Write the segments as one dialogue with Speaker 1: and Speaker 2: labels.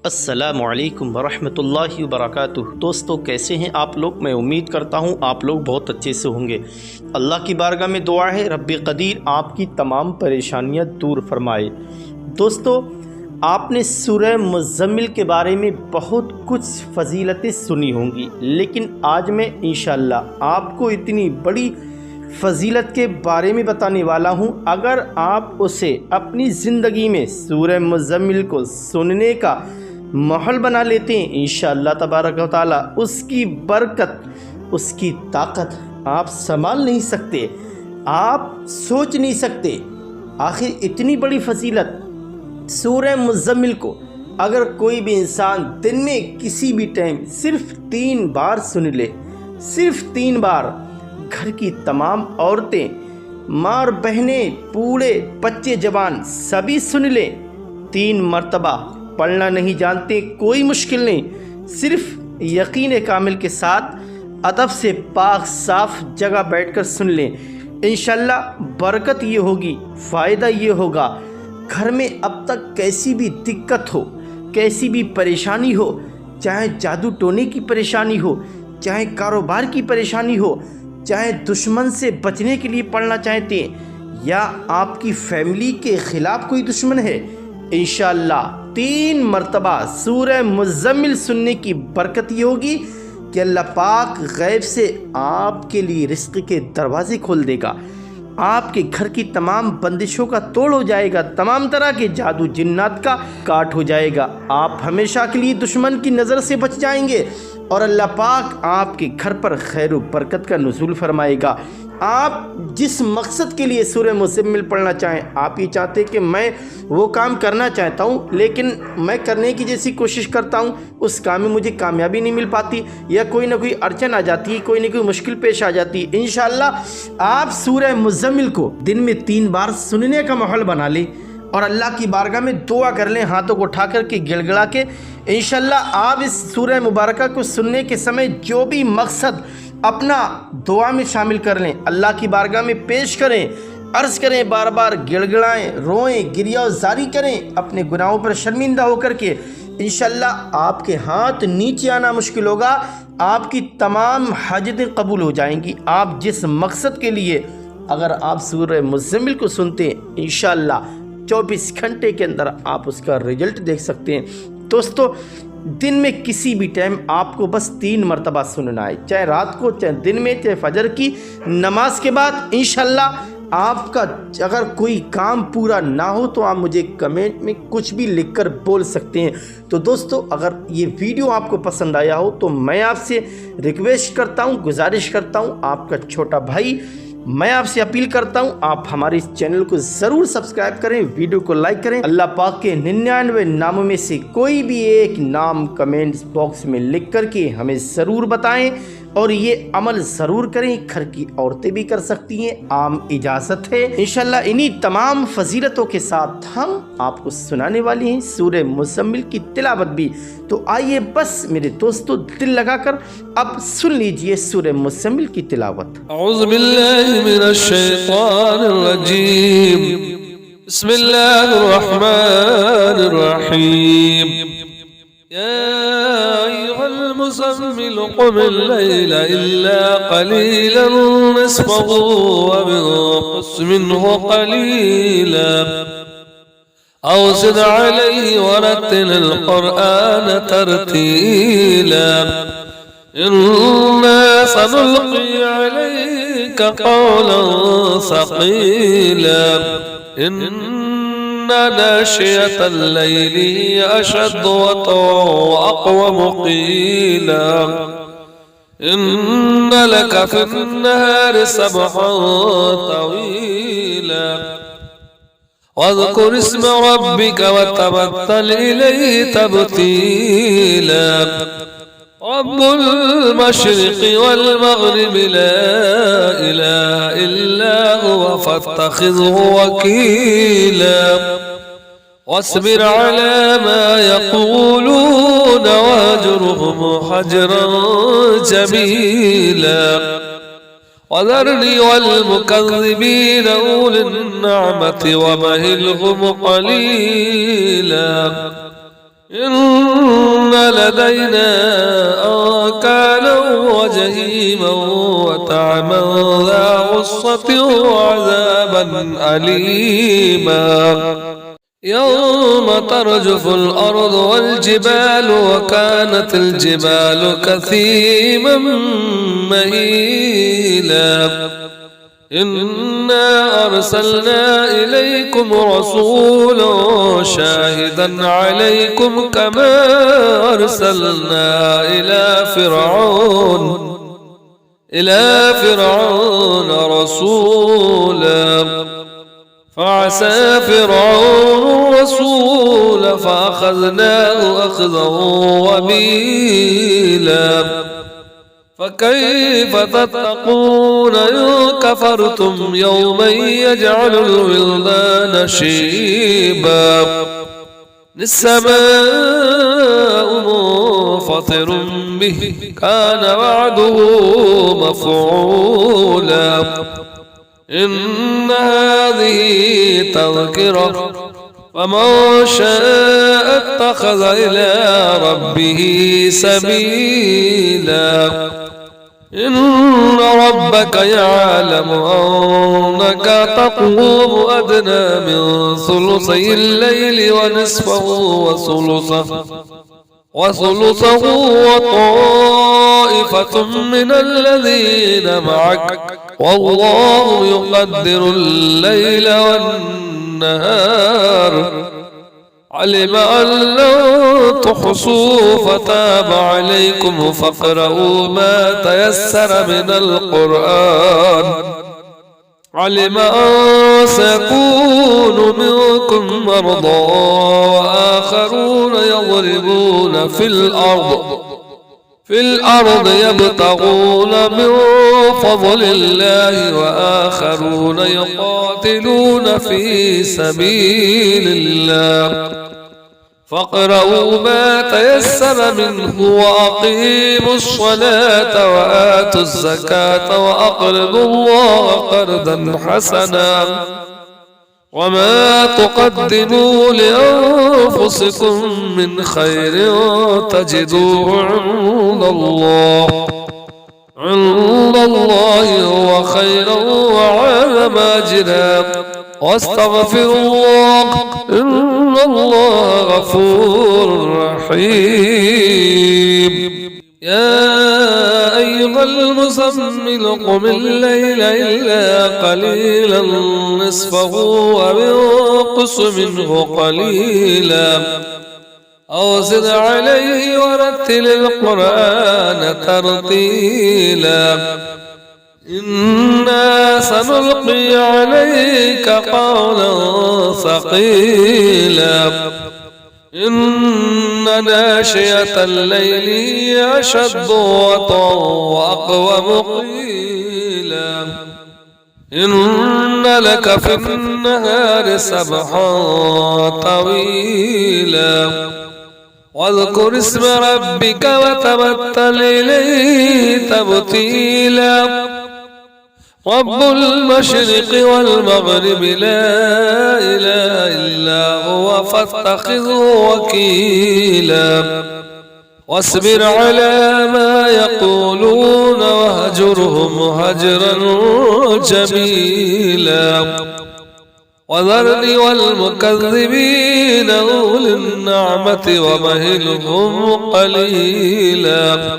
Speaker 1: अस्सलामुअलैकुम वरहमतुल्लाहि वबरकातुह। दोस्तों, कैसे हैं आप लोग? मैं उम्मीद करता हूं आप लोग बहुत अच्छे से होंगे। अल्लाह की बारगाह में दुआ है रब्बे क़दीर आपकी तमाम परेशानियां दूर फरमाए। दोस्तों, आपने सूरह मुज़्ज़मिल के बारे में बहुत कुछ फ़जीलतें सुनी होंगी, लेकिन आज मैं इंशाअल्लाह आपको इतनी बड़ी फ़जीलत के बारे में बताने वाला हूं, अगर आप उसे अपनी ज़िंदगी में सूरह मुज़्ज़मिल को सुनने का माहौल बना लेते हैं, इंशाअल्लाह तबारक व तआला उसकी बरकत, उसकी ताकत आप संभाल नहीं सकते, आप सोच नहीं सकते। आखिर इतनी बड़ी फजीलत सूरह मुज़्ज़मिल को अगर कोई भी इंसान दिन में किसी भी टाइम सिर्फ 3 बार सुन ले, सिर्फ 3 बार, घर की तमाम औरतें, माँ और बहनें, बूढ़े, बच्चे, जवान सभी सुन ले, 3 मरतबा, पढ़ना नहीं जानते कोई मुश्किल नहीं, सिर्फ यकीन कामिल के साथ अदब से पाक साफ जगह बैठकर सुन लें। इंशाअल्लाह बरकत ये होगी, फ़ायदा ये होगा। घर में अब तक कैसी भी दिक्कत हो, कैसी भी परेशानी हो, चाहे जादू टोने की परेशानी हो, चाहे कारोबार की परेशानी हो, चाहे दुश्मन से बचने के लिए पढ़ना चाहते हैं, या आपकी फैमिली के ख़िलाफ़ कोई दुश्मन है, इंशाअल्लाह 3 मरतबा सूरह मुज़्ज़मिल सुनने की बरकत ये होगी कि अल्लाह पाक गैब से आपके लिए रिज़्क़ के दरवाज़े खोल देगा, आपके घर की तमाम बंदिशों का तोड़ हो जाएगा, तमाम तरह के जादू जिन्नात का काट हो जाएगा, आप हमेशा के लिए दुश्मन की नज़र से बच जाएंगे और अल्लाह पाक आपके घर पर खैर व बरकत का नुज़ूल फरमाएगा। आप जिस मकसद के लिए सूरह मुज़्ज़मिल पढ़ना चाहें, आप ये चाहते हैं कि मैं वो काम करना चाहता हूँ, लेकिन मैं करने की जैसी कोशिश करता हूँ, उस काम में मुझे कामयाबी नहीं मिल पाती, या कोई ना कोई अड़चन आ जाती है, कोई ना कोई मुश्किल पेश आ जाती है, इंशाअल्लाह आप सूरह मुज़्ज़मिल को दिन में 3 बार सुनने का माहौल बना लें और अल्लाह की बारगाह में दुआ कर लें, हाथों को उठा कर के, गिड़गिड़ा के। इंशाअल्लाह आप इस सूरह मुबारका को सुनने के समय जो भी मकसद अपना दुआ में शामिल कर लें, अल्लाह की बारगाह में पेश करें, अर्ज़ करें, बार बार गिड़गिड़ाएँ, रोएं, गिरिया जारी करें, अपने गुनाहों पर शर्मिंदा होकर के। इंशाअल्लाह आपके हाथ नीचे आना मुश्किल होगा, आपकी तमाम हाजतें कबूल हो जाएंगी। आप जिस मकसद के लिए अगर आप सूरह मुज़्ज़मिल को सुनते हैं, इंशाअल्लाह 24 घंटे के अंदर आप उसका रिजल्ट देख सकते हैं। दोस्तों, दिन में किसी भी टाइम आपको बस 3 मरतबा सुनना है, चाहे रात को, चाहे दिन में, चाहे फजर की नमाज के बाद। इंशाअल्लाह आपका अगर कोई काम पूरा ना हो तो आप मुझे कमेंट में कुछ भी लिखकर बोल सकते हैं। तो दोस्तों, अगर ये वीडियो आपको पसंद आया हो तो मैं आपसे रिक्वेस्ट करता हूँ, गुजारिश करता हूँ, आपका छोटा भाई मैं आपसे अपील करता हूं, आप हमारे इस चैनल को ज़रूर सब्सक्राइब करें, वीडियो को लाइक करें। अल्लाह पाक के 99 नामों में से कोई भी एक नाम कमेंट्स बॉक्स में लिख करके हमें ज़रूर बताएं और ये अमल ज़रूर करें। घर की औरतें भी कर सकती हैं, आम इजाज़त है। इंशाअल्लाह इन्हीं तमाम फजीलतों के साथ हम आपको सुनाने वाले हैं सूरह मुज़्ज़मिल की तिलावत भी। तो आइए बस मेरे दोस्तों, दिल लगाकर अब सुन लीजिए सूरह मुज़्ज़मिल की तिलावत।
Speaker 2: औज़ु बिल्लाहि मिनश शैतानिर रजीम, बिस्मिल्लाहिर रहमानिर रहीम। मुज़्ज़मिल क़ुमिल लैला इल्ला क़लीलन निस्फ़हु व इंक़ुस मिन्हु क़लीला औ ज़िद अलैहि व रत्तिलिल क़ुरआन तरतीला। इन्ना सनुल्क़ी अलैका क़ौलन सक़ीला। इन्ना नाशियतल लैली अशद्दु वतअन व अक़वमु क़ीला। इन्ना लका फ़िन्नहारि सबहन तवीला। वज़्कुर इस्म रब्बिका वतबत्तल इलैहि तब्तीला। रब्बुल मशरिक़ि वल मग़रिबि ला इलाहा इल्ला हुवा फत्तख़िज़हु वकीला। वस्बिर अला मा यक़ूलून वहजुरहुम हजरन जमीला। वज़रनी वल मुकज़्ज़िबीन उलिन निअमति वमहिलहुम क़लीला। إن لدينا أنكالا وجهيما وطعما ذا غصة وعذابا أليما يوم ترجف الأرض والجبال وكانت الجبال كثيما مهيلا إنا أرسلنا إليكم رسولا شاهدا عليكم كما أرسلنا إلى فرعون رسولا فعسى فرعون الرسول فأخذناه أخذا وبيلا فكيف تتقون إن كفرتم يوما يجعل الولدان شيبا السماء منفطر به كان وعده مفعولا إن هذه تذكرة فمن شاء اتخذ إلى ربه سبيلا إن ربك يعلم أنك تقوم أدنى من ثلثي الليل ونصفه وثلثه وطائفة من الذين معك والله يقدر الليل والنهار علم أن لن تحصوا فتاب عليكم فاقرؤوا ما تيسر من القرآن علم أن سيكون منكم مرضى وآخرون يضربون في الأرض يبتغون من فضل الله وآخرون يقاتلون في سبيل الله فاقرؤوا ما تيسر منه وأقيموا الصلاة وآتوا الزكاة وأقرضوا الله قرضا حسنا وما تقدموا لأنفسكم من خير تجدوه عند الله هو خيرا وعظم أجرا واستغفروا الله إن الله غفور رحيم يا أيها المزمل قم الليل إلا قليلا نصفه أو انقص منه قليلا أو زد عليه ورتل القرآن ترتيلا إنا سنلقي عليك قولا ثقيلا إن ناشئة الليل هي أشد وطئا وأقوم قيلا إن لك في النهار سبحا طويلا واذكر اسم ربك وتبتل إليه تبتيلا رب المشرق والمغرب لا إله إلا هو فاتخذه وكيلا واصبر على ما يقولون وهجرهم هجرا جميلا وذرني والمكذبين أولي النعمة ومهلهم قليلا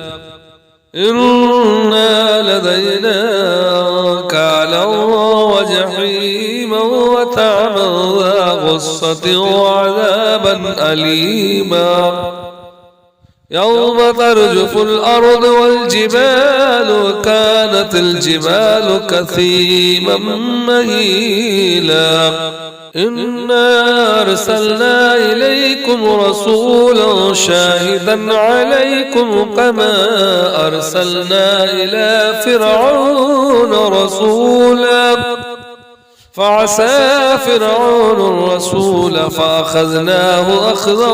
Speaker 2: إنا لدينا أنكالا وجحيما وطعما ذا غصة وعذابا أليما يوم ترجف الأرض والجبال كانت الجبال كثيما مهيلا إنا أرسلنا إليكم رسولا شاهدا عليكم كما أرسلنا إلى فرعون رسولا فعسى فرعون الرسول فأخذناه أخذا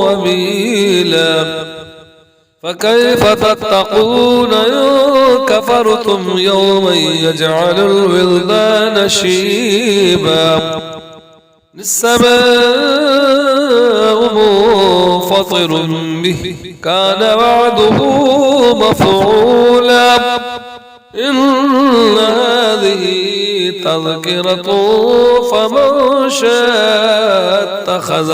Speaker 2: وبيلا فكيف تتقون إن كفرتم يوما يجعل الولدان شيبا السماء منفطر به كان وعده مفعولا إن هذه تذكرة فمن شاء اتخذ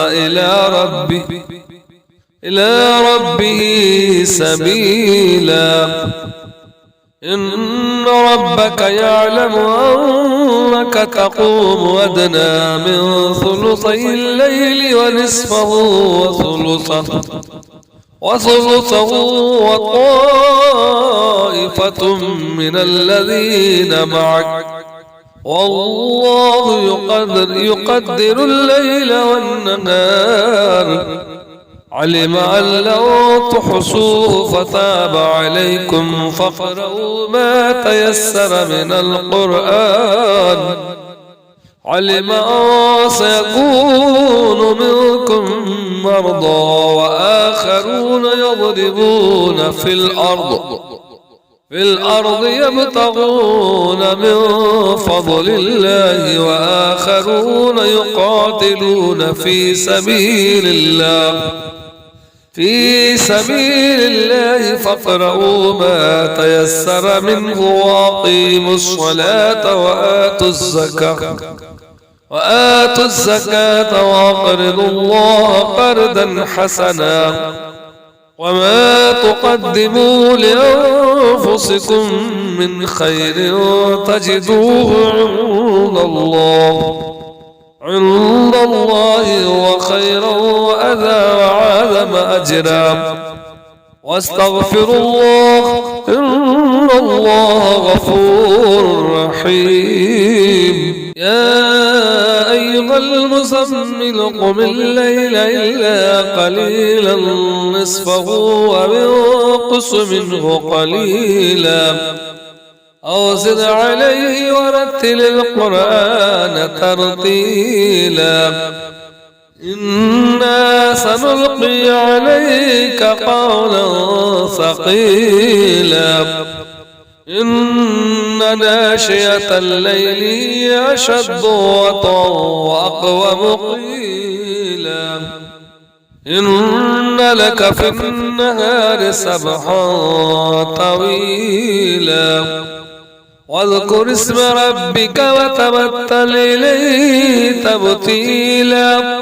Speaker 2: إلى ربه سبيلا إن ربك يعلم أنك تقوم أدنى من ثلثي الليل ونصفه وثلثه وطائفة من الذين معك والله يقدر الليل والنهار علم أن لو تحصوا فتاب عليكم فاقرؤوا ما تيسر من القرآن علم أن سيكون منكم مرضى وآخرون يضربون في الأرض يبتغون من فضل الله وآخرون يقاتلون في سبيل الله فاقرؤوا ما تيسر منه وأقيموا الصلاة وآتوا الزكاة وأقرضوا الله قرضا حسنا وما تقدموا لأنفسكم من خير تجدوه عند الله هو خيرا وأعظم أجرا واستغفروا الله إن الله غفور رحيم يا أيها المزمل قم الليل إلا قليلا نصفه أو انقص منه قليلا أو زد عليه ورتل القرآن ترتيلا إنا سنلقي عليك قولا ثقيلا إن ناشئة الليل هي أشد وطئا وأقوم قيلا إن لك في النهار سبحا طويلا واذكر اسم ربك وتبتل إليه تبتيلا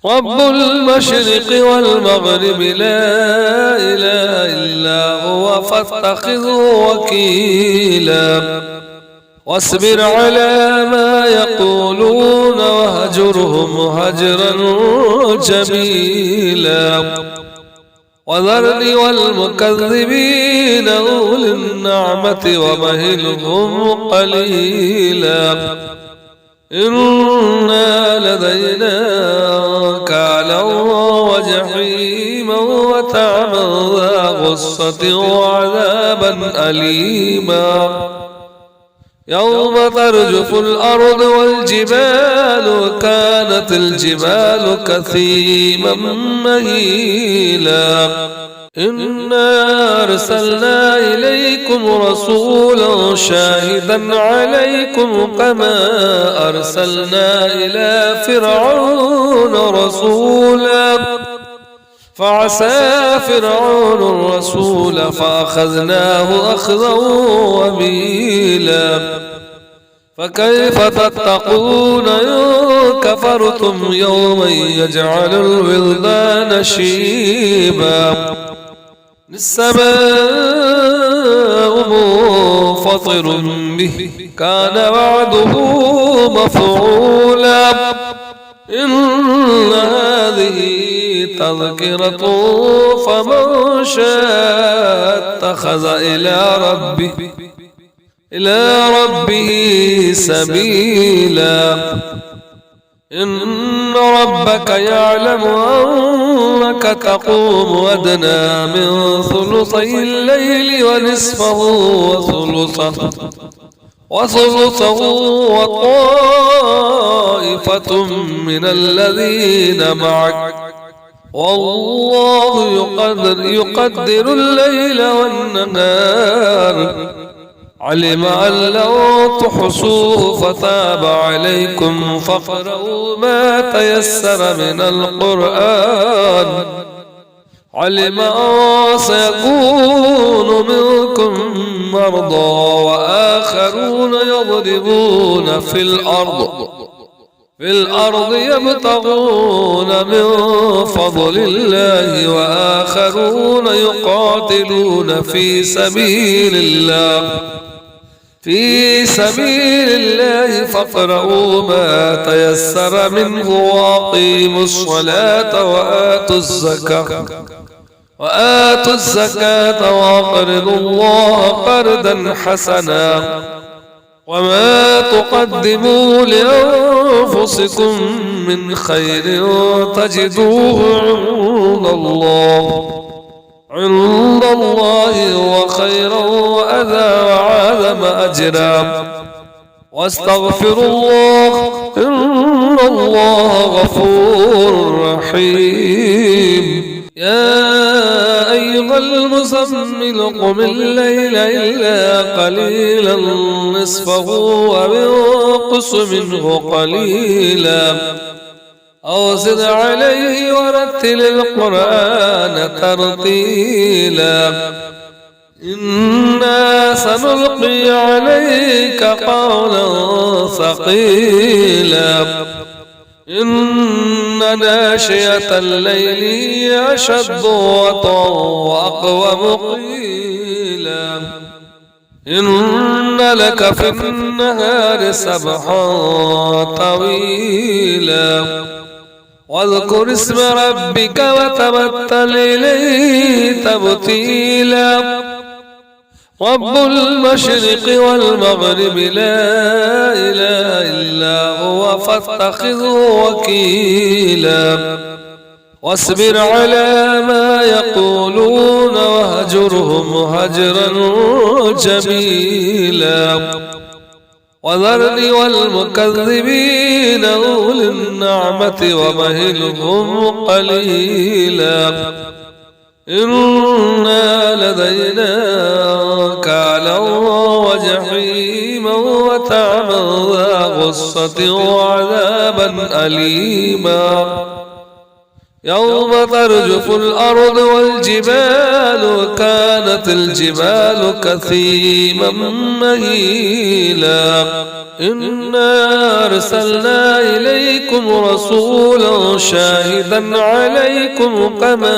Speaker 2: رب المشرق والمغرب لا إله إلا هو فاتخذه وكيلا واصبر على ما يقولون وهجرهم هجرا جميلا وذرني والمكذبين أولي النعمة ومهلهم قليلا إنا لدينا كالا وجحيما وطعما ذا غصة وعذابا أليما يوم ترجف الأرض والجبال كانت الجبال كثيما مهيلا إنا أرسلنا إليكم رسولا شاهدا عليكم كما أرسلنا إلى فرعون رسولا فعسى فرعون الرسول فأخذناه أخذا وبيلا فكيف تتقون إن كفرتم يوما يجعل الولدان شيبا السماء منفطر به كان وعده مفعولا إن هذه تذكرة فمن شاء اتخذ إلى ربه سبيلا إن ربك يعلم أنك تقوم أدنى من ثلثي الليل ونصفه وثلثه وطائفة من الذين معك والله يقدر الليل والنهار علم أن لو تحصوه فتاب عليكم فاقرؤوا ما تيسر من القرآن. علم أن سيكون منكم مرضى وآخرون يضربون في الأرض يبتغون من فضل الله وآخرون يقاتلون في سبيل الله فاقرؤوا ما تيسر منه وأقيموا الصلاة وآتوا الزكاة وأقرضوا الله قرضا حسنا وما تقدموا لأنفسكم من خير تجدوه عند الله هو خيرا وأذى وعظم أجرا واستغفروا الله إن الله غفور رحيم. يا أيها المزمل قم الليل إلا قليلا نصفه أو انقص منه قليلا أو زد عليه ورتل القرآن ترتيلا. إنا سنلقي عليك قولا ثقيلا. إن ناشئة الليل هي أشد وطئا وأقوم قيلا. إن لك في النهار سبحا طويلا. واذكر اسم ربك وتبتل إليه تبتيلا. رب المشرق والمغرب لا إله إلا هو فاتخذه وكيلا. واصبر على ما يقولون وهجرهم هجرا جميلا. وذرني والمكذبين أولي النعمة ومهلهم قليلا. إنا لدينا كالا وجحيما وطعما ذا غصة وعذابا أليما. يوم ترجف الأرض والجبال كانت الجبال كثيما مهيلا. إنا أرسلنا إليكم رسولا شاهدا عليكم كما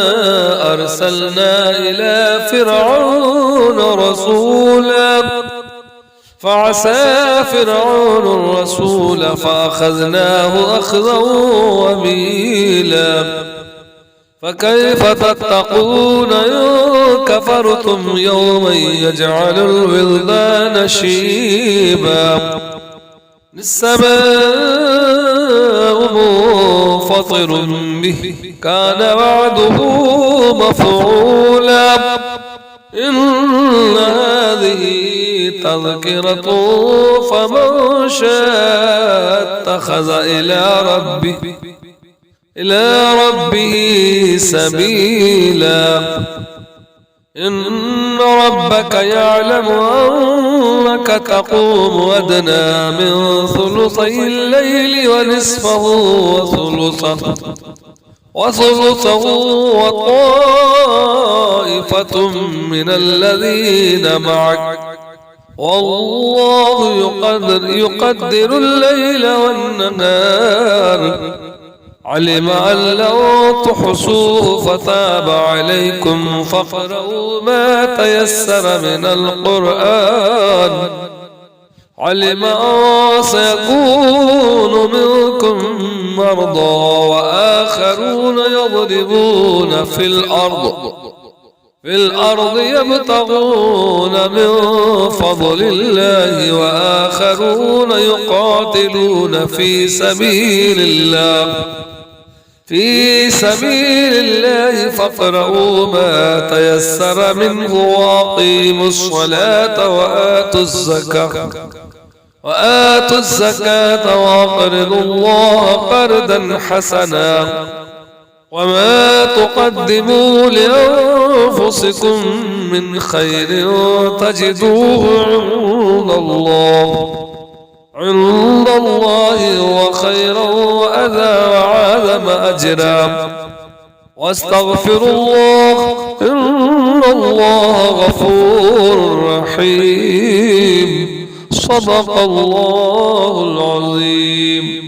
Speaker 2: أرسلنا إلى فرعون رسولا فعسى فرعون الرسول فأخذناه أخذا وبيلا. فكيف تتقون إن كفرتم يوما يجعل الولدان شيبا. السماء منفطر به كان وعده مفعولا. إن هذه تذكرة فمن شاء اتخذ إلى ربه سبيلا. إن ربك يعلم أنك تقوم أدنى من ثلثي الليل ونصفه وثلثه وطائفة من الذين معك والله يقدر الليل والنهار. علم أن لو تحصوه فتاب عليكم فاقرؤوا ما تيسر من القرآن. علم أن سيكون منكم مرضى وآخرون يضربون في الأرض يبتغون من فضل الله وآخرون يقاتلون في سبيل الله فاقرؤوا ما تيسر منه وأقيموا الصلاة وآتوا الزكاة وأقرضوا الله قرضا حسنا وما تقدموا لأنفسكم من خير تجدوه عند الله هو خيرا وأذى وعظم أجرا واستغفروا الله إن الله غفور رحيم. صدق الله العظيم.